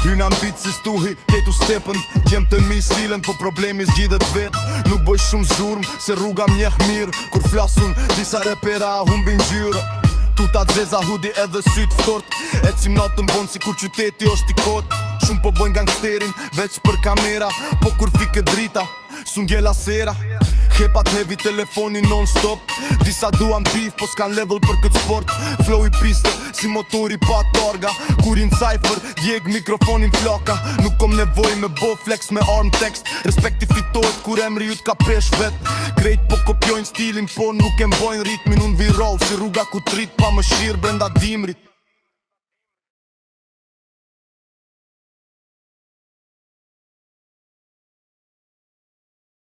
Hyna mbitë si stuhi, ketu stepën Gjem të mi stilën, po problemi zgjidhet vet Nuk boj shumë zhurm, se rruga mjeh mirë Kur flasun, disa repera humbin gjyrë Tuta dzeza hudi edhe syt ftort E cim natën bon si kur qyteti është i kot Shumë po bojnë gangsterin, veç për kamera Po kur fike drita, sun gjela sera Hepat heavy telefoni non-stop Disa duan beef, po s'kan level për këtë sport Flow i piste, si motori pa targa Kur i në cypher, djeg mikrofonin flaka Nuk kom nevoj me bo flex me arm text Respekti fitohet kur emri ju t'ka pesh vet Krejt po kopjojnë stilin, po nuk e mbojnë ritmin Unë viral, si rruga ku trit pa më shirë brenda dimrit